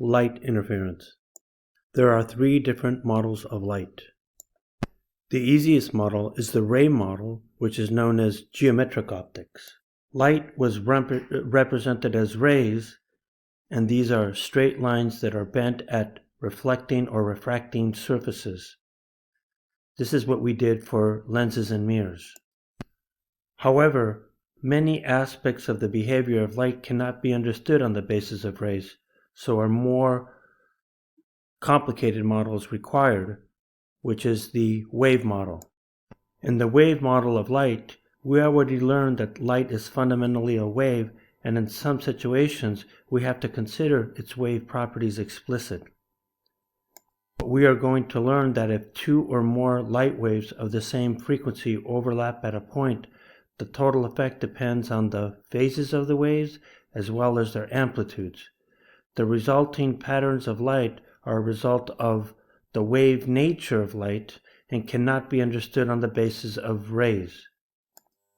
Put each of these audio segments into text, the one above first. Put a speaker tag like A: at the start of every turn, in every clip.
A: light interference. There are three different models of light. The easiest model is the ray model, which is known as geometric optics. Light was represented as rays, and these are straight lines that are bent at reflecting or refracting surfaces. This is what we did for lenses and mirrors. However, many aspects of the behavior of light cannot be understood on the basis of rays, so a more complicated model is required, which is the wave model. In the wave model of light, we already learned that light is fundamentally a wave, and in some situations we have to consider its wave properties explicit. But we are going to learn that if two or more light waves of the same frequency overlap at a point, the total effect depends on the phases of the waves as well as their amplitudes. The resulting patterns of light are a result of the wave nature of light and cannot be understood on the basis of rays.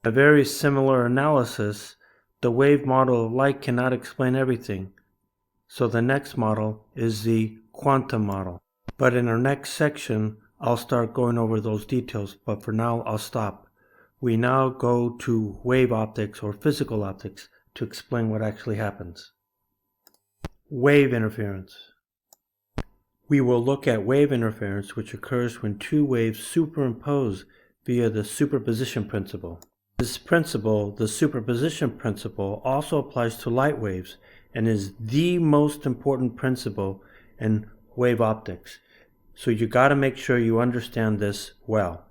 A: A very similar analysis, the wave model of light cannot explain everything, so the next model is the quantum model. But in our next section, I'll start going over those details, but for now I'll stop. We now go to wave optics or physical optics to explain what actually happens. Wave interference. We will look at wave interference, which occurs when two waves superimpose via the superposition principle. This principle, the superposition principle, also applies to light waves and is the most important principle in wave optics. So you got to make sure you understand this well.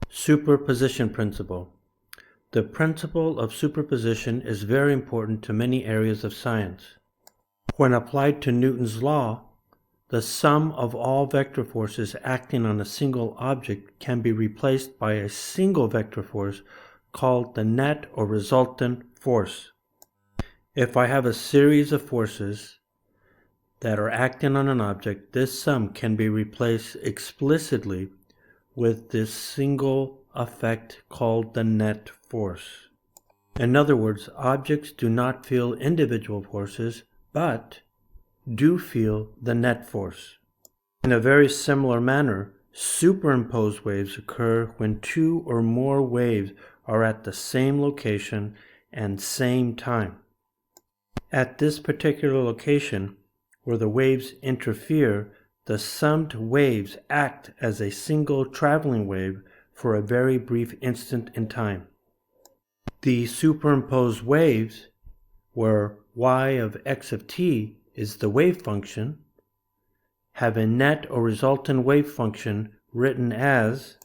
A: Superposition principle. The principle of superposition is very important to many areas of science. When applied to Newton's law, the sum of all vector forces acting on a single object can be replaced by a single vector force called the net or resultant force. If I have a series of forces that are acting on an object, this sum can be replaced explicitly with this single effect called the net force. In other words, objects do not feel individual forces, but do feel the net force. In a very similar manner, superimposed waves occur when two or more waves are at the same location and same time. At this particular location, where the waves interfere, the summed waves act as a single traveling wave for a very brief instant in time. The superimposed waves, where y of x of t is the wave function, have a net or resultant wave function written as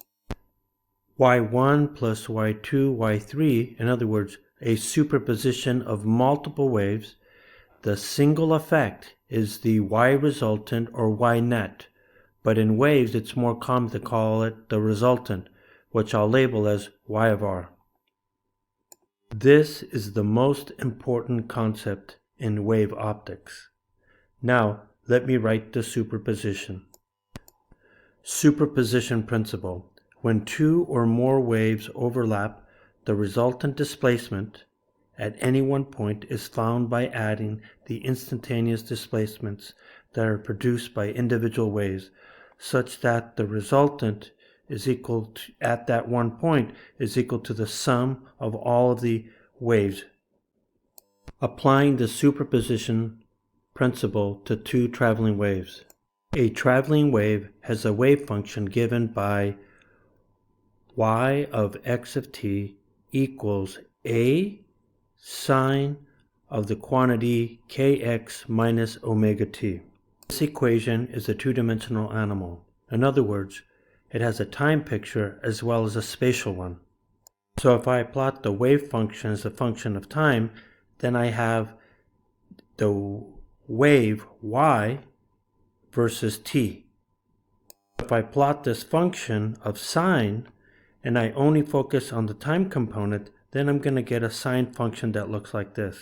A: y1 plus y2, y3, in other words, a superposition of multiple waves. The single effect is the y resultant or y net, but in waves it's more common to call it the resultant, which I'll label as y of r. This is the most important concept in wave optics. Now, let me write the superposition. Superposition principle. When two or more waves overlap, the resultant displacement at any one point is found by adding the instantaneous displacements that are produced by individual waves, such that the resultant is equal to, at that one point, is equal to the sum of all of the waves. Applying the superposition principle to two traveling waves. A traveling wave has a wave function given by y of x of t equals a sine of the quantity kx minus omega t. This equation is a two-dimensional animal. In other words, it has a time picture as well as a spatial one. So if I plot the wave function as a function of time, then I have the wave y versus t. If I plot this function of sine and I only focus on the time component, then I'm going to get a sine function that looks like this.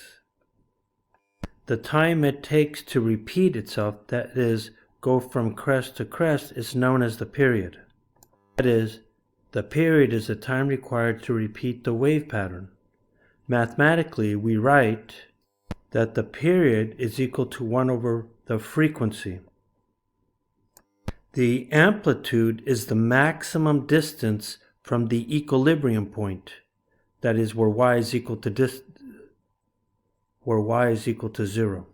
A: The time it takes to repeat itself, that is, go from crest to crest, is known as the period. That is, the period is the time required to repeat the wave pattern. Mathematically, we write that the period is equal to 1 over the frequency. The amplitude is the maximum distance from the equilibrium point, that is where y is equal to 0.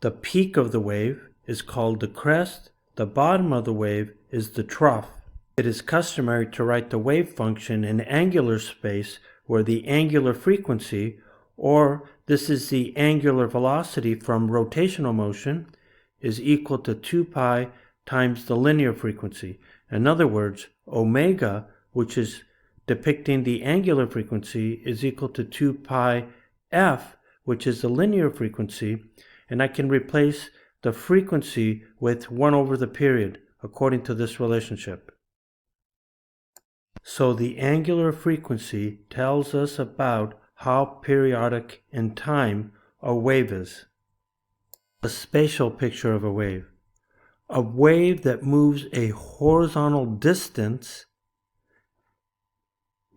A: The peak of the wave is called the crest, the bottom of the wave is the trough. It is customary to write the wave function in angular space where the angular frequency, or this is the angular velocity from rotational motion, is equal to 2 pi times the linear frequency. In other words, omega, which is depicting the angular frequency, is equal to 2 pi f, which is the linear frequency, and I can replace the frequency with 1 over the period according to this relationship. So the angular frequency tells us about how periodic in time a wave is. A spatial picture of a wave. A wave that moves a horizontal distance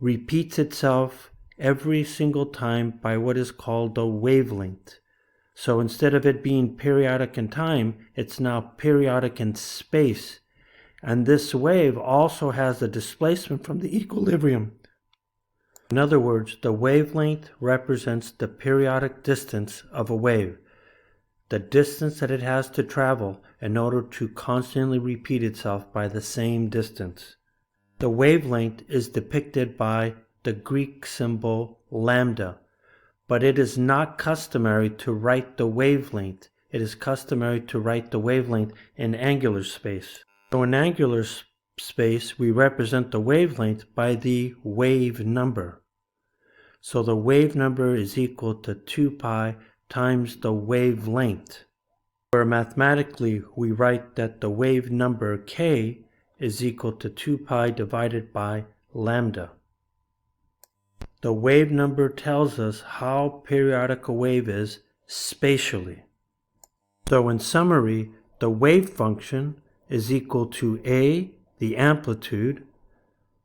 A: repeats itself every single time by what is called a wavelength. So instead of it being periodic in time, it's now periodic in space. And this wave also has a displacement from the equilibrium. In other words, the wavelength represents the periodic distance of a wave, the distance that it has to travel in order to constantly repeat itself by the same distance. The wavelength is depicted by the Greek symbol lambda, but it is not customary to write the wavelength. It is customary to write the wavelength in angular space. So in angular space, we represent the wavelength by the wave number. So the wave number is equal to 2 pi times the wavelength, where mathematically we write that the wave number k is equal to 2 pi divided by lambda. The wave number tells us how periodic a wave is spatially. So in summary, the wave function is equal to a, the amplitude,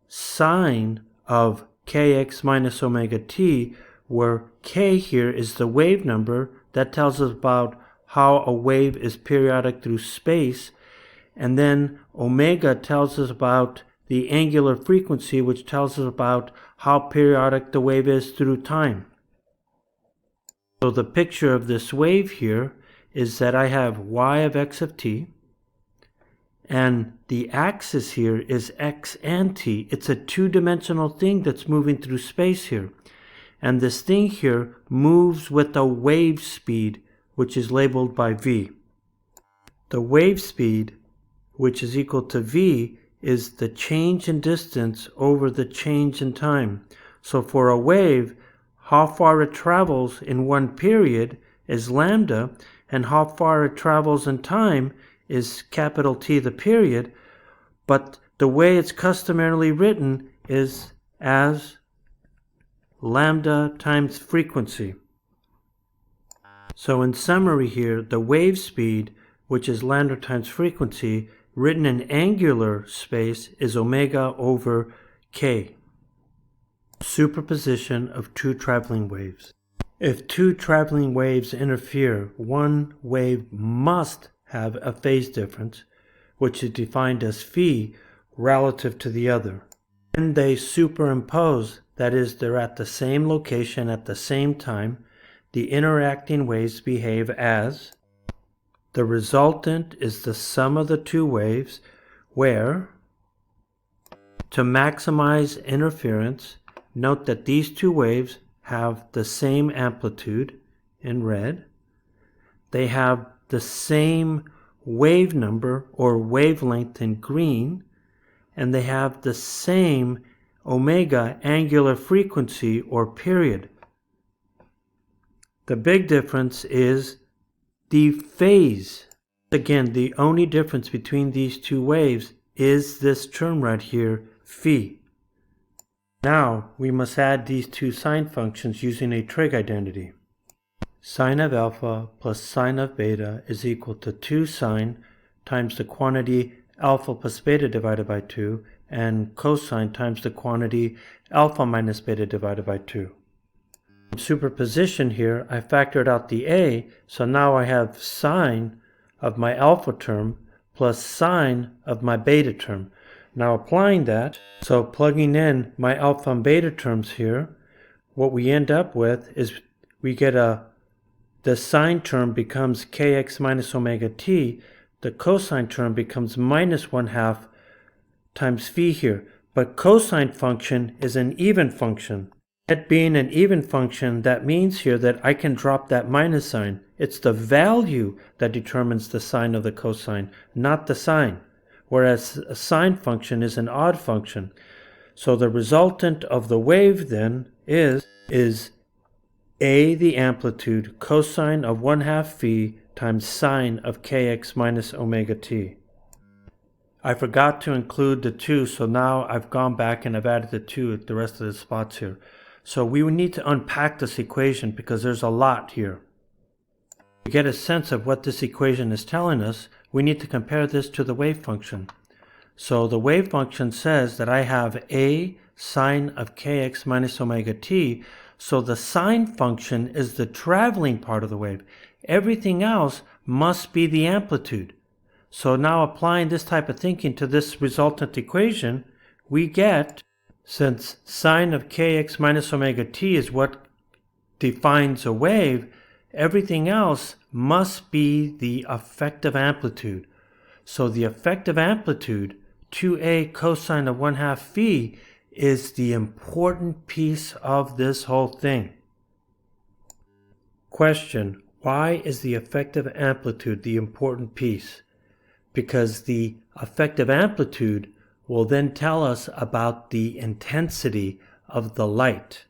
A: sine of kx minus omega t, where k here is the wave number that tells us about how a wave is periodic through space, and then omega tells us about the angular frequency, which tells us about how periodic the wave is through time. So the picture of this wave here is that I have y of x of t, and the axis here is x and t. It's a two-dimensional thing that's moving through space here. And this thing here moves with a wave speed, which is labeled by v. The wave speed, which is equal to v, is the change in distance over the change in time. So for a wave, how far it travels in one period is lambda, and how far it travels in time is capital T, the period, but the way it's customarily written is as lambda times frequency. So in summary here, the wave speed, which is lambda times frequency, written in angular space, is omega over k. Superposition of two traveling waves. If two traveling waves interfere, one wave must have a phase difference, which is defined as phi, relative to the other. When they superimpose, that is, they're at the same location at the same time, the interacting waves behave as the resultant is the sum of the two waves, where, to maximize interference, note that these two waves have the same amplitude in red, they have the same wave number or wavelength in green, and they have the same omega angular frequency or period. The big difference is the phase. Again, the only difference between these two waves is this term right here, phi. Now we must add these two sine functions using a trig identity. Sine of alpha plus sine of beta is equal to 2 sine times the quantity alpha plus beta divided by 2, and cosine times the quantity alpha minus beta divided by 2. Superposition here, I factored out the A, so now I have sine of my alpha term plus sine of my beta term. Now applying that, so plugging in my alpha and beta terms here, what we end up with is we get the sine term becomes kx minus omega t, the cosine term becomes minus 1/2 times phi here. But cosine function is an even function. It being an even function, that means here that I can drop that minus sign. It's the value that determines the sign of the cosine, not the sign. Whereas a sine function is an odd function. So the resultant of the wave then is A, the amplitude, cosine of 1/2 phi times sine of kx minus omega t. I forgot to include the 2, so now I've gone back and I've added the 2 at the rest of the spots here. So we would need to unpack this equation because there's a lot here. To get a sense of what this equation is telling us, we need to compare this to the wave function. So the wave function says that I have A sine of kx minus omega t, so the sine function is the traveling part of the wave. Everything else must be the amplitude. So now applying this type of thinking to this resultant equation, we get, since sine of kx minus omega t is what defines a wave, everything else must be the effective amplitude. So the effective amplitude, 2a cosine of 1/2 phi, is the important piece of this whole thing. Question: why is the effective amplitude the important piece? Because the effective amplitude will then tell us about the intensity of the light.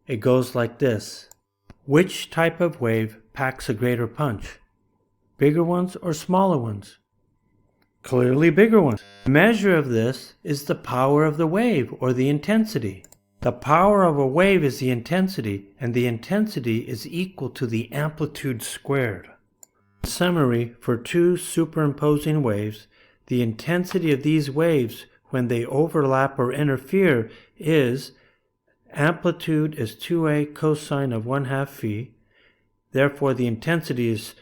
A: It goes like this. Which type of wave packs a greater punch? Bigger ones or smaller ones? Clearly bigger ones. The measure of this is the power of the wave, or the intensity. The power of a wave is the intensity, and the intensity is equal to the amplitude squared. In summary, for two superimposing waves, the intensity of these waves when they overlap or interfere is amplitude is 2a cosine of 1/2 phi. Therefore, the intensity is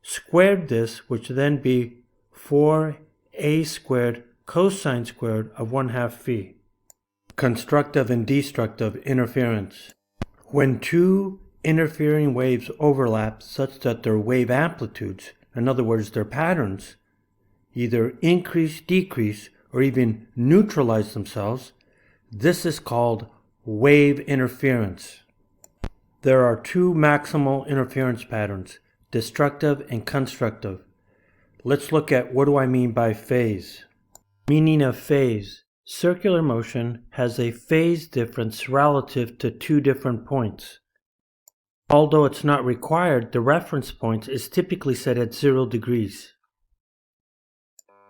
A: squared this, which would then be 4a squared cosine squared of 1/2 phi. Constructive and destructive interference. When two interfering waves overlap such that their wave amplitudes, in other words their patterns, either increase, decrease, or even neutralize themselves, this is called wave interference. There are two maximal interference patterns, destructive and constructive. Let's look at what do I mean by phase. Meaning of phase. Circular motion has a phase difference relative to two different points. Although it's not required, the reference point is typically set at 0 degrees.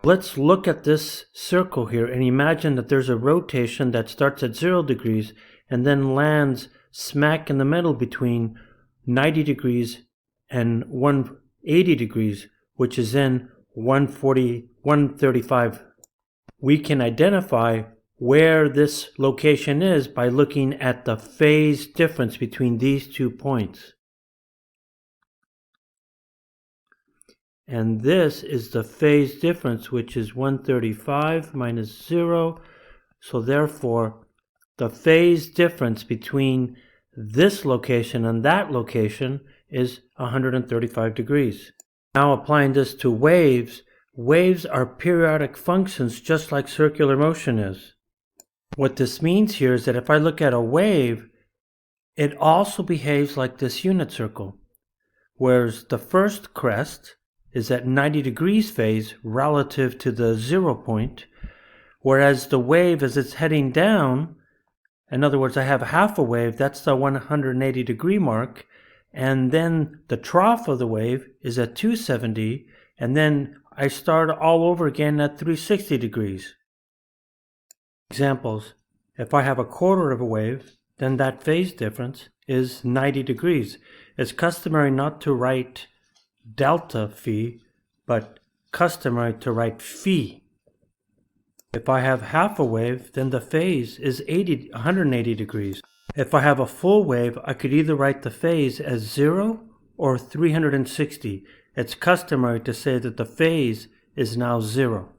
A: Let's look at this circle here and imagine that there's a rotation that starts at 0 degrees and then lands smack in the middle between 90 degrees and 180 degrees, which is in 135. We can identify where this location is by looking at the phase difference between these 2 points. And this is the phase difference, which is 135 minus 0. So therefore, the phase difference between this location and that location is 135 degrees. Now applying this to waves, waves are periodic functions just like circular motion is. What this means here is that if I look at a wave, it also behaves like this unit circle, whereas the first crest is at 90 degrees phase relative to the 0 point, whereas the wave as it's heading down, in other words, I have half a wave, that's the 180 degree mark, and then the trough of the wave is at 270, and then I start all over again at 360 degrees. Examples: if I have a quarter of a wave, then that phase difference is 90 degrees. It's customary not to write delta phi, but customary to write phi. If I have half a wave, then the phase is 180 degrees. If I have a full wave, I could either write the phase as 0 or 360. It's customary to say that the phase is now 0.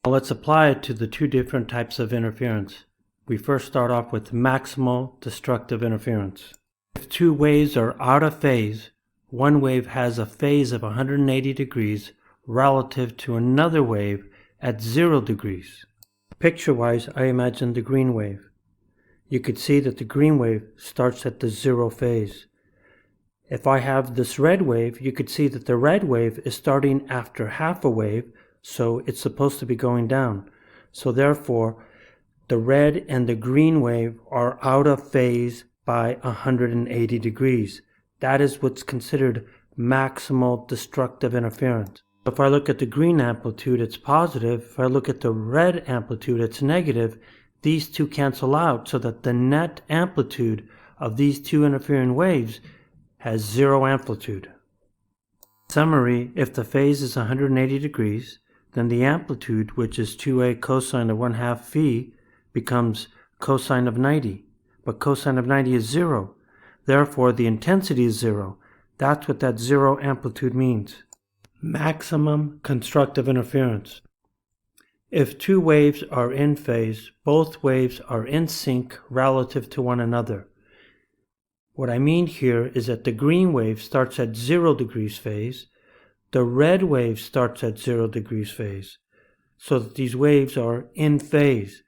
A: Now let's apply it to the two different types of interference. We first start off with maximal destructive interference. If two waves are out of phase, one wave has a phase of 180 degrees relative to another wave at 0 degrees. Picture-wise, I imagine the green wave. You could see that the green wave starts at the 0 phase. If I have this red wave, you could see that the red wave is starting after half a wave, so it's supposed to be going down. So therefore, the red and the green wave are out of phase by 180 degrees. That is what's considered maximal destructive interference. If I look at the green amplitude, it's positive. If I look at the red amplitude, it's negative. These two cancel out so that the net amplitude of these two interfering waves has 0 amplitude. Summary, if the phase is 180 degrees, then the amplitude, which is 2a cosine of 1/2 phi, becomes cosine of 90. But cosine of 90 is 0. Therefore, the intensity is 0. That's what that 0 amplitude means. Maximum constructive interference. If two waves are in phase, both waves are in sync relative to one another. What I mean here is that the green wave starts at 0 degrees phase, the red wave starts at 0 degrees phase, so that these waves are in phase.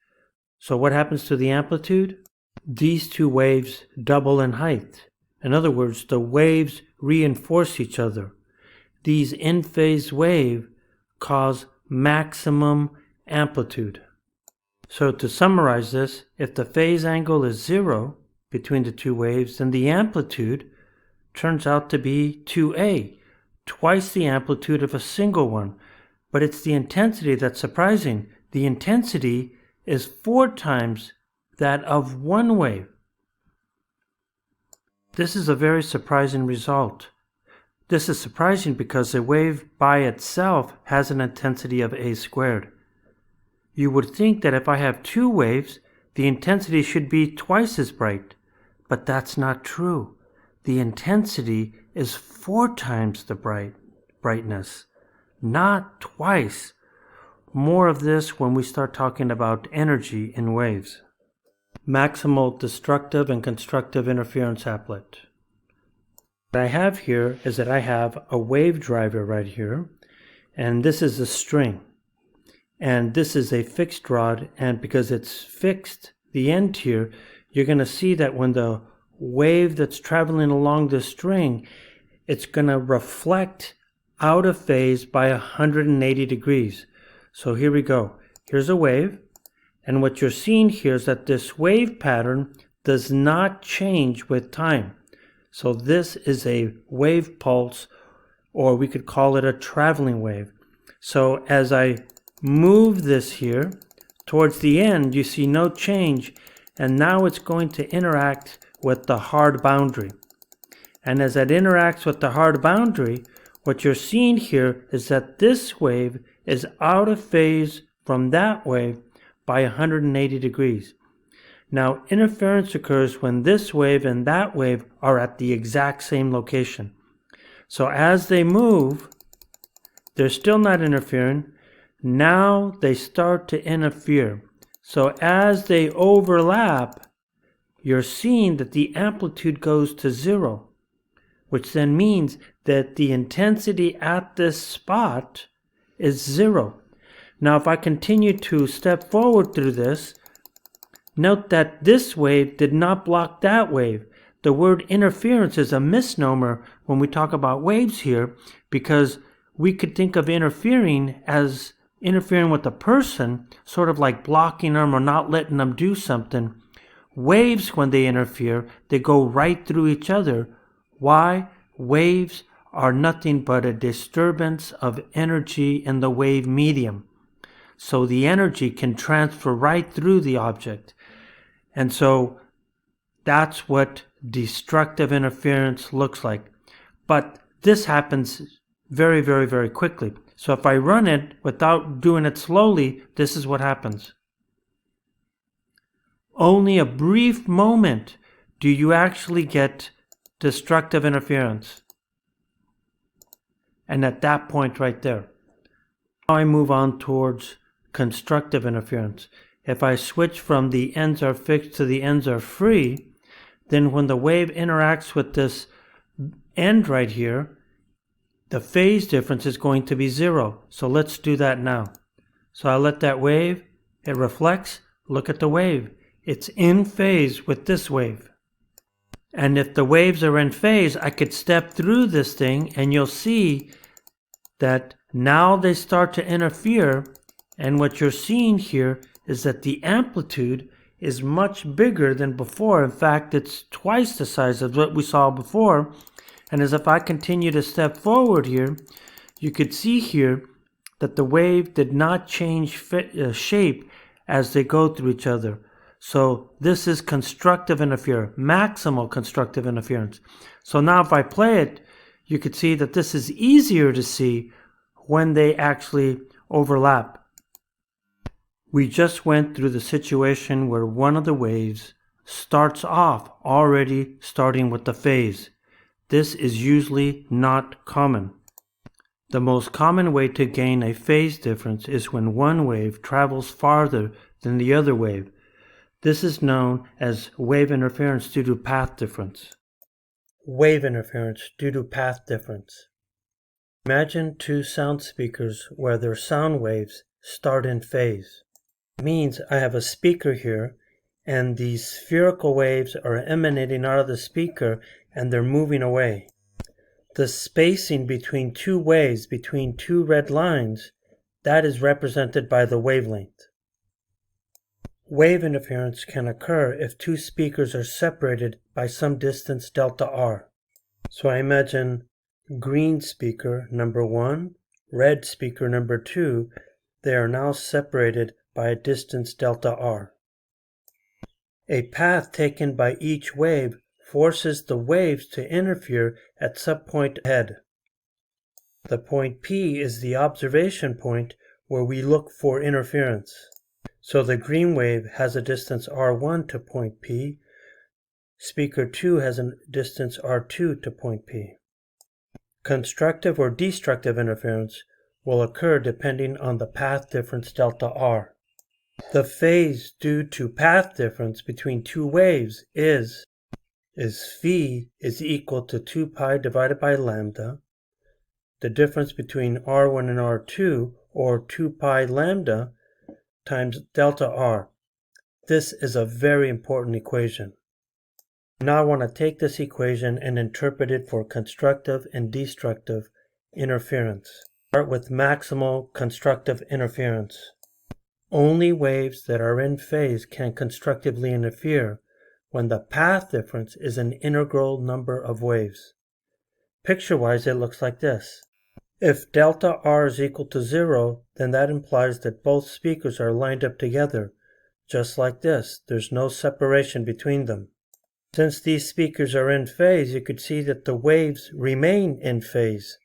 A: So what happens to the amplitude? These two waves double in height. In other words, the waves reinforce each other. These in-phase waves cause maximum amplitude. So to summarize this, if the phase angle is 0 between the two waves, then the amplitude turns out to be 2a, twice the amplitude of a single one. But it's the intensity that's surprising. The intensity is 4 times that of one wave. This is a very surprising result. This is surprising because a wave by itself has an intensity of a squared. You would think that if I have two waves, the intensity should be twice as bright, but that's not true. The intensity is 4 times the brightness, not twice. More of this when we start talking about energy in waves. Maximal destructive and constructive interference applet. What I have here is that I have a wave driver right here, and this is a string. And this is a fixed rod, and because it's fixed, the end here, you're going to see that when the wave that's traveling along the string, it's going to reflect out of phase by 180 degrees. So here we go. Here's a wave, and what you're seeing here is that this wave pattern does not change with time. So this is a wave pulse, or we could call it a traveling wave. So as I move this here, towards the end, you see no change, and now it's going to interact with the hard boundary. And as it interacts with the hard boundary, what you're seeing here is that this wave is out of phase from that wave by 180 degrees. Now, interference occurs when this wave and that wave are at the exact same location. So as they move, they're still not interfering. Now they start to interfere. So as they overlap, you're seeing that the amplitude goes to 0, which then means that the intensity at this spot is 0. Now if I continue to step forward through this, note that this wave did not block that wave. The word interference is a misnomer when we talk about waves here, because we could think of interfering as interfering with a person, sort of like blocking them or not letting them do something. Waves, when they interfere, they go right through each other. Why? Waves are nothing but a disturbance of energy in the wave medium. So the energy can transfer right through the object. And so that's what destructive interference looks like. But this happens very, very, very quickly. So if I run it without doing it slowly, this is what happens. only a brief moment do you actually get destructive interference. And at that point right there, now I move on towards constructive interference. If I switch from the ends are fixed to the ends are free, then when the wave interacts with this end right here, the phase difference is going to be 0. So let's do that now. So I let that wave, it reflects, look at the wave. It's in phase with this wave. And if the waves are in phase, I could step through this thing and you'll see that now they start to interfere, and what you're seeing here is that the amplitude is much bigger than before. In fact, it's twice the size of what we saw before. And as if I continue to step forward here, you could see here that the wave did not change shape as they go through each other. So this is constructive interference, maximal constructive interference. So now if I play it, you could see that this is easier to see when they actually overlap. We just went through the situation where one of the waves starts off already starting with the phase. This is usually not common. The most common way to gain a phase difference is when one wave travels farther than the other wave. This is known as wave interference due to path difference. Wave interference due to path difference. Imagine two sound speakers where their sound waves start in phase. It means I have a speaker here and these spherical waves are emanating out of the speaker and they're moving away. The spacing between two waves, between two red lines, that is represented by the wavelength. Wave interference can occur if two speakers are separated by some distance delta r. So I imagine green speaker number 1, red speaker number 2, they are now separated by a distance delta r. A path taken by each wave forces the waves to interfere at some point ahead. The point P is the observation point where we look for interference. So the green wave has a distance r1 to point P. Speaker 2 has a distance r2 to point P. Constructive or destructive interference will occur depending on the path difference delta r. The phase due to path difference between two waves is phi is equal to 2 pi divided by lambda. The difference between r1 and r2, or 2 pi lambda, times delta r. This is a very important equation. Now I want to take this equation and interpret it for constructive and destructive interference. Start with maximal constructive interference. Only waves that are in phase can constructively interfere when the path difference is an integral number of waves. Picture-wise, it looks like this. If delta r is equal to 0, then that implies that both speakers are lined up together, just like this. There's no separation between them. Since these speakers are in phase, you could see that the waves remain in phase.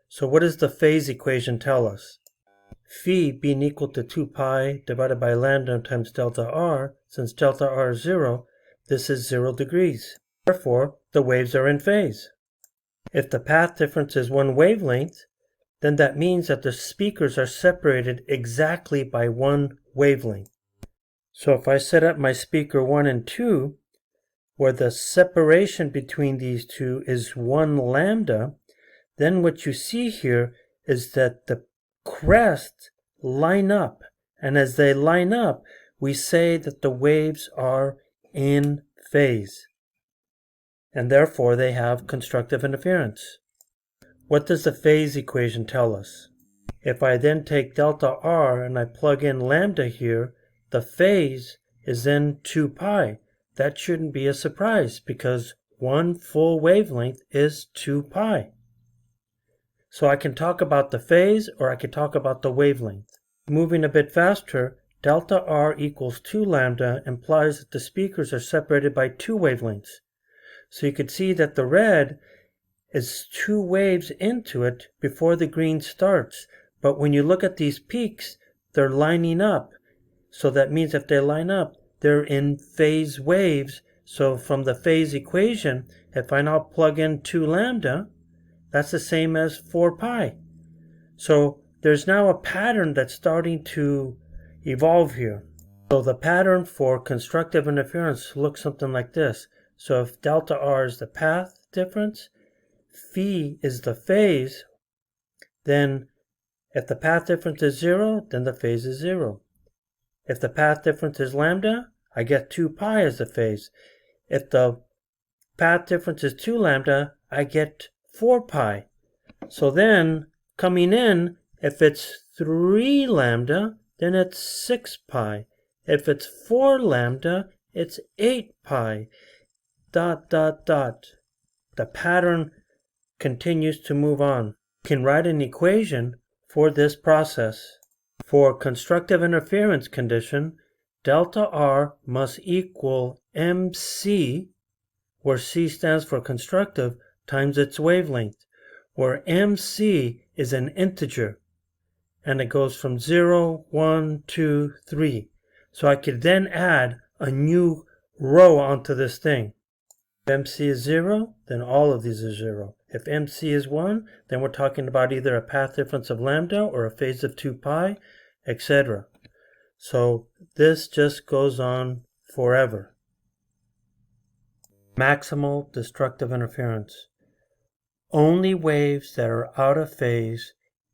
A: So what does the phase equation tell us? Phi being equal to 2 pi divided by lambda times delta r, since delta r is 0, this is 0 degrees. Therefore, the waves are in phase. If the path difference is one wavelength, then that means that the speakers are separated exactly by one wavelength. So if I set up my speaker 1 and 2, where the separation between these two is 1 lambda, then what you see here is that the crests line up, and as they line up, we say that the waves are in phase, and therefore they have constructive interference. What does the phase equation tell us? If I then take delta r and I plug in lambda here, the phase is then 2 pi. That shouldn't be a surprise because one full wavelength is 2 pi. So I can talk about the phase or I can talk about the wavelength. Moving a bit faster, delta r equals 2 lambda implies that the speakers are separated by 2 wavelengths. So you could see that the red is 2 waves into it before the green starts. But when you look at these peaks, they're lining up. So that means if they line up, they're in phase waves. So from the phase equation, if I now plug in 2 lambda, that's the same as 4 pi. So there's now a pattern that's starting to evolve here. So the pattern for constructive interference looks something like this. So if delta R is the path difference, phi is the phase, then if the path difference is 0, then the phase is 0. If the path difference is lambda, I get 2 pi as the phase. If the path difference is 2 lambda, I get 4 pi. So then, coming in, if it's 3 lambda, then it's 6 pi. If it's 4 lambda, it's 8 pi. ... The pattern continues to move on. You can write an equation for this process. For constructive interference condition, delta R must equal MC, where C stands for constructive, times its wavelength, where MC is an integer, and it goes from 0, 1, 2, 3. So I could then add a new row onto this thing. If MC is 0, then all of these are 0. If MC is 1, then we're talking about either a path difference of lambda or a phase of 2 pi, etc. So this just goes on forever. Maximal destructive interference. Only waves that are out of phase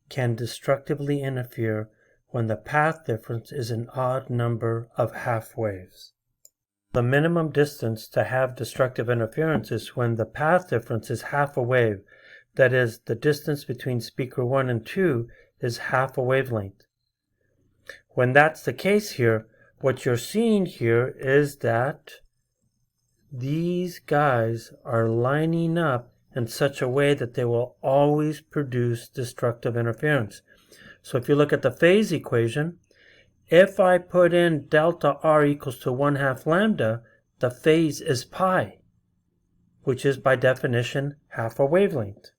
A: can destructively interfere when the path difference is an odd number of half waves. The minimum distance to have destructive interference is when the path difference is half a wave. That is, the distance between speaker 1 and 2 is half a wavelength. When that's the case here, what you're seeing here is that these guys are lining up in such a way that they will always produce destructive interference. So if you look at the phase equation, if I put in delta R equals to 1/2 lambda, the phase is pi, which is by definition half a wavelength.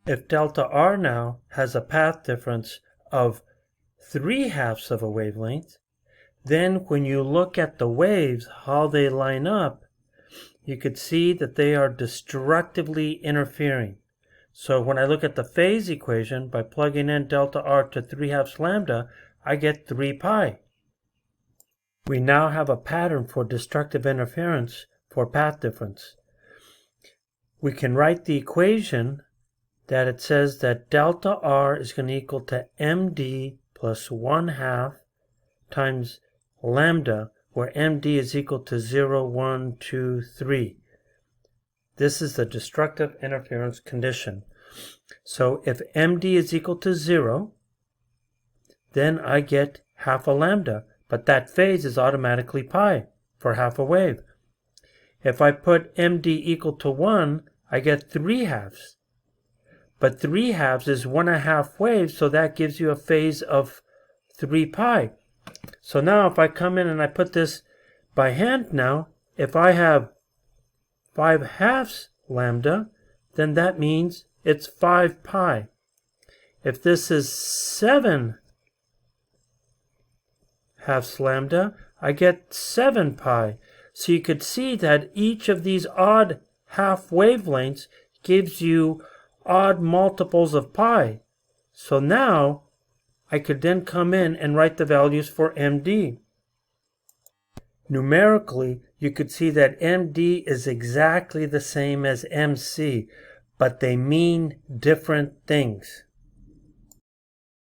A: If delta R now has a path difference of 3/2 of a wavelength, then when you look at the waves, how they line up, you could see that they are destructively interfering. So when I look at the phase equation, by plugging in delta R to 3/2 lambda, I get 3 pi. We now have a pattern for destructive interference for path difference. We can write the equation that it says that delta R is going to equal to MD plus 1/2 times lambda, where MD is equal to 0, 1, 2, 3. This is the destructive interference condition. So if MD is equal to 0, then I get half a lambda, but that phase is automatically pi for half a wave. If I put MD equal to 1, I get 3/2. But 3/2 is 1/2 waves, so that gives you a phase of 3 pi. So now if I come in and I put this by hand now, if I have 5/2 lambda, then that means it's 5 pi. If this is 7/2 lambda, I get 7 pi. So you could see that each of these odd half wavelengths gives you odd multiples of pi. So now I could then come in and write the values for MD. Numerically, you could see that MD is exactly the same as MC, but they mean different things.